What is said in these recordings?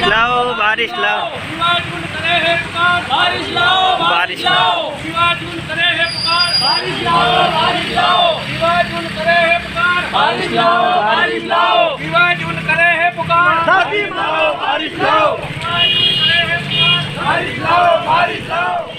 लाओ बारिश लाओ विवाजून करे है पुकार बारिश लाओ बारिश लाओ विवाजून करे है पुकार बारिश लाओ विवाजून करे है पुकार बारिश लाओ विवाजून करे है पुकार बारिश लाओ बारिश लाओ।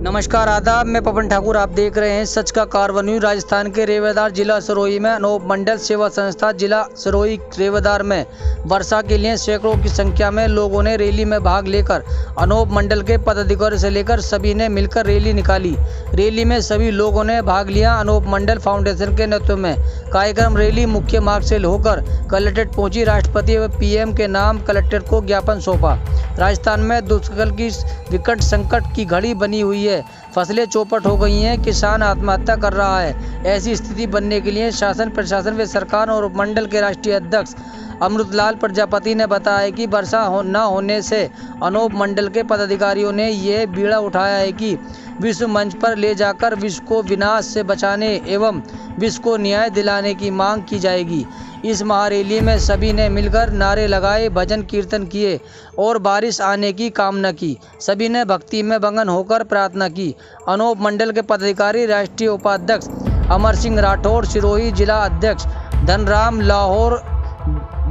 नमस्कार आदाब, मैं पवन ठाकुर। आप देख रहे हैं सच का कारवा न्यूज़। राजस्थान के रेवादार जिला सिरोही में अनोप मंडल सेवा संस्था जिला सिरोही रेवादार में वर्षा के लिए सैकड़ों की संख्या में लोगों ने रैली में भाग लेकर अनोप मंडल के पदाधिकारी से लेकर सभी ने मिलकर रैली निकाली। रैली में सभी लोगों ने भाग लिया। अनोप मंडल फाउंडेशन के नेतृत्व में कार्यक्रम रैली मुख्य मार्ग से होकर कलेक्ट्रेट पहुंची। राष्ट्रपति व पीएम के नाम कलेक्ट्रेट को ज्ञापन सौंपा। राजस्थान में दुष्काल की विकट संकट की घड़ी बनी हुई है। फसलें चौपट हो गई हैं, किसान आत्महत्या कर रहा है। ऐसी स्थिति बनने के लिए शासन प्रशासन व सरकार और मंडल के राष्ट्रीय अध्यक्ष अमृतलाल प्रजापति ने बताया कि वर्षा न होने से अनोप मंडल के पदाधिकारियों ने यह बीड़ा उठाया है कि विश्व मंच पर ले जाकर विश्व को विनाश से बचाने एवं विश्व को न्याय दिलाने की मांग की जाएगी। इस महारैली में सभी ने मिलकर नारे लगाए, भजन कीर्तन किए और बारिश आने की कामना की। सभी ने भक्ति में मगन होकर प्रार्थना की। अनोप मंडल के पदाधिकारी राष्ट्रीय उपाध्यक्ष अमर सिंह राठौर, सिरोही जिला अध्यक्ष धनराम लाहौर,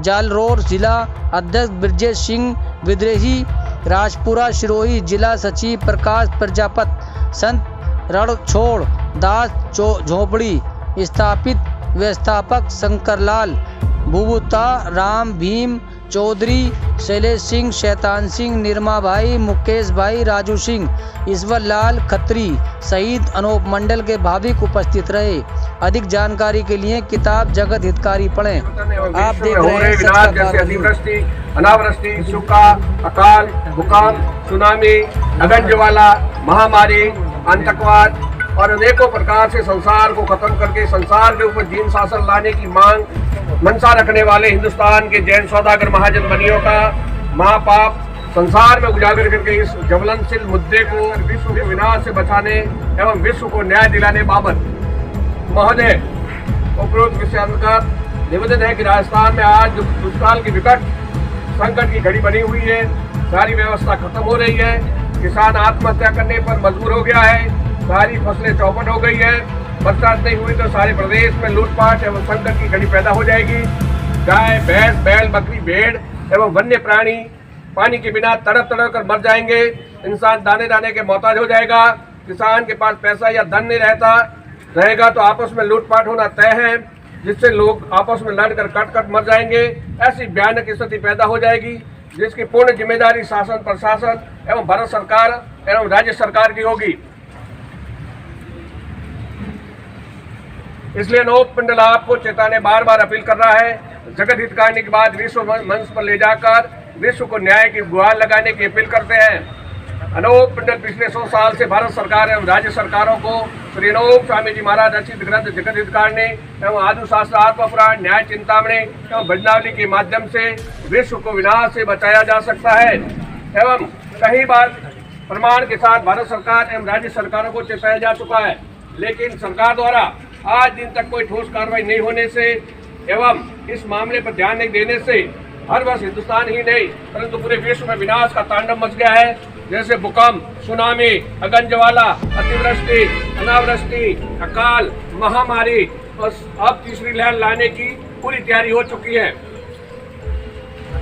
जालरोर जिला अध्यक्ष ब्रजेश सिंह विद्रेही, राजपुरा सिरोही जिला सचिव प्रकाश प्रजापत, संत रणछोड़ दास झोपड़ी स्थापित व्यवस्थापक शंकरलाल भूबुता, राम भीम चौधरी, शैलेश सिंह, शैतान सिंह, निर्मा भाई, मुकेश भाई, राजू सिंह, ईश्वर लाल खत्री सहित अनोप मंडल के भाविक उपस्थित रहे। अधिक जानकारी के लिए किताब जगत हितकारी पढ़ें। आप देख रहे हैं जैसे अतिवृष्टि, अनावृष्टि, सूखा, अकाल, भूकंप, सुनामी, अगंजवाला, महामारी, आतंकवाद और अनेकों प्रकार से संसार को खत्म करके संसार के ऊपर जीन शासन लाने की मांग मंशा रखने वाले हिंदुस्तान के जैन सौदागर महाजन बनियों का महापाप संसार में उजागर करके इस ज्वलनशील मुद्दे को विश्व के विनाश से बचाने एवं विश्व को न्याय दिलाने बाबत महोदय उपरोक्त विषयानुसार निवेदन है कि राजस्थान में आज दुष्काल की विकट संकट की घड़ी बनी हुई है। सारी व्यवस्था खत्म हो रही है। किसान आत्महत्या करने पर मजबूर हो गया है। सारी फसलें चौपट हो गई है। बरसात नहीं हुई तो सारे प्रदेश में लूटपाट एवं संकट की घड़ी पैदा हो जाएगी। गाय, भैंस, बैल, बकरी, भेड़ एवं वन्य प्राणी पानी के बिना तड़प तड़प कर मर जाएंगे। इंसान दाने दाने के मोहताज हो जाएगा। किसान के पास पैसा या धन नहीं रहेगा तो आपस में लूटपाट होना तय है, जिससे लोग आपस में लड़कर कट मर जाएंगे। ऐसी भयानक स्थिति पैदा हो जाएगी जिसकी पूर्ण जिम्मेदारी शासन प्रशासन एवं भारत सरकार एवं राज्य सरकार की होगी। इसलिए अनोप मंडल आपको चेताने बार बार अपील कर रहा है। जगत हितकारी के बाद विश्व मंच पर ले जाकर विश्व को न्याय की गुहार लगाने की अपील करते हैं। अनोप मंडल पिछले 100 साल से भारत सरकार एवं राज्य सरकारों को श्री अनोप स्वामी जी महाराज रचित ग्रंथ जगत हितकारी एवं आदि शास्त्र आत्म पुराण न्याय चिंतामणि एवं भजनावली के माध्यम से विश्व को विनाश से बचाया जा सकता है। एवं कई बार प्रमाण के साथ भारत सरकार एवं राज्य सरकारों को चेताया जा चुका है, लेकिन सरकार द्वारा आज दिन तक कोई ठोस कार्रवाई नहीं होने से एवं इस मामले पर ध्यान नहीं देने से हर वर्ष हिंदुस्तान ही नहीं परंतु पूरे विश्व में विनाश का तांडव मच गया है। जैसे भूकंप, सुनामी, अगंजवाला, अतिवृष्टि, अनावृष्टि, अकाल, महामारी और अब तीसरी लहर लाने की पूरी तैयारी हो चुकी है।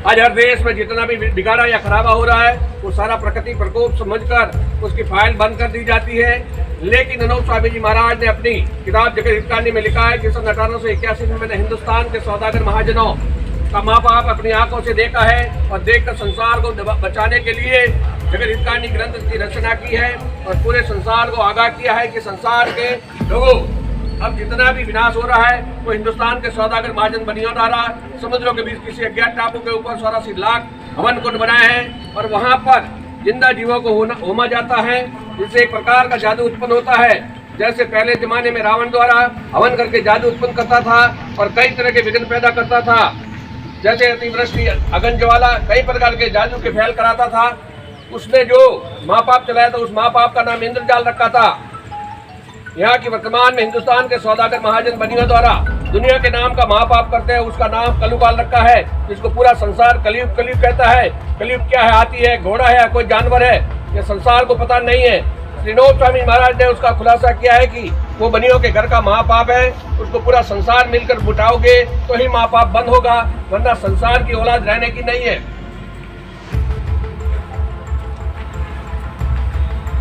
आज हर देश में जितना भी बिगाड़ा या खराबा हो रहा है वो सारा प्रकृति प्रकोप समझकर उसकी फाइल बंद कर दी जाती है। लेकिन अनोप स्वामी जी महाराज ने अपनी किताब जगत हितकारी में लिखा है कि सन 1881 में मैंने हिंदुस्तान के सौदागर महाजनों का महापाप अपनी आंखों से देखा है और देखकर संसार को बचाने के लिए जगत हितकारी ग्रंथ की रचना की है और पूरे संसार को आगाह किया है कि संसार के लोगों अब जितना भी विनाश हो रहा है वो हिंदुस्तान के सौदागर महाजन बनियों द्वारा समुद्रों के बीच किसी अज्ञात टापू के ऊपर 84 लाख हवन कुंड बनाए हैं और वहां पर जिंदा जीवों को होमा जाता है, जिससे एक प्रकार का जादू उत्पन्न होता है। जैसे पहले जमाने में रावण द्वारा हवन करके जादू उत्पन्न करता था और कई तरह के विघ्न पैदा करता था। जैसे अतिवृष्टि, अगंजवाला कई प्रकार के जादू के फैल कराता था। उसने जो महापाप चलाया था उस महापाप का नाम इंद्रजाल रखा था। यहाँ की वर्तमान में हिंदुस्तान के सौदागर महाजन बनियों द्वारा दुनिया के नाम का महापाप करते हैं, उसका नाम कलयुगाल रखा है, जिसको पूरा संसार कलयुग कलयुग कहता है। कलयुग क्या है? हाथी है, घोड़ा है, कोई जानवर है? ये संसार को पता नहीं है। श्रीनोद स्वामी महाराज ने उसका खुलासा किया है कि वो बनियों के घर का महापाप है, उसको पूरा संसार मिलकर बुटाओगे तो ही महापाप बंद होगा, वरना संसार की औलाद रहने की नहीं है।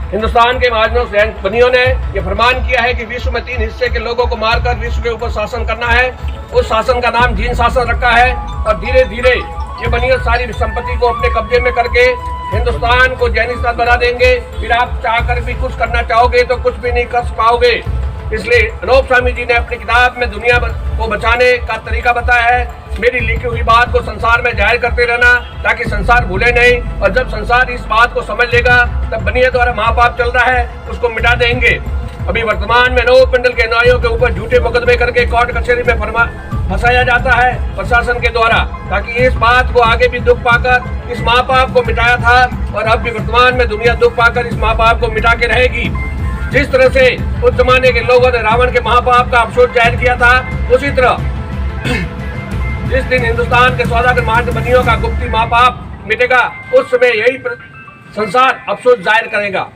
हिंदुस्तान के महाजनों बनियों ने यह फरमान किया है कि विश्व में 3 हिस्से के लोगों को मारकर विश्व के ऊपर शासन करना है। उस शासन का नाम जीन शासन रखा है और धीरे धीरे ये बनियों सारी संपत्ति को अपने कब्जे में करके हिंदुस्तान को जैनिस्तान बना देंगे। फिर आप चाहकर भी कुछ करना चाहोगे तो कुछ भी नहीं कर पाओगे। इसलिए अनूप स्वामी जी ने अपनी किताब में दुनिया को बचाने का तरीका बताया है। मेरी लिखी हुई बात को संसार में जाहिर करते रहना ताकि संसार भूले नहीं, और जब संसार इस बात को समझ लेगा तब बनिया द्वारा महापाप चल रहा है उसको मिटा देंगे। अभी वर्तमान में अनूप मंडल के अनुयायियों के ऊपर झूठे मुकदमे करके कोर्ट कचहरी में फंसाया जाता है प्रशासन के द्वारा, ताकि इस बात को आगे भी दुख पाकर इस महापाप को मिटाया था, और अब भी वर्तमान में दुनिया दुख पाकर इस महापाप को मिटा के रहेगी। जिस तरह से उस जमाने के लोगों ने रावण के महापाप का अफसोस जाहिर किया था, उसी तरह जिस दिन हिंदुस्तान के सौदागर महान बनियों का गुप्ती महापाप मिटेगा, उस समय यही संसार अफसोस जाहिर करेगा।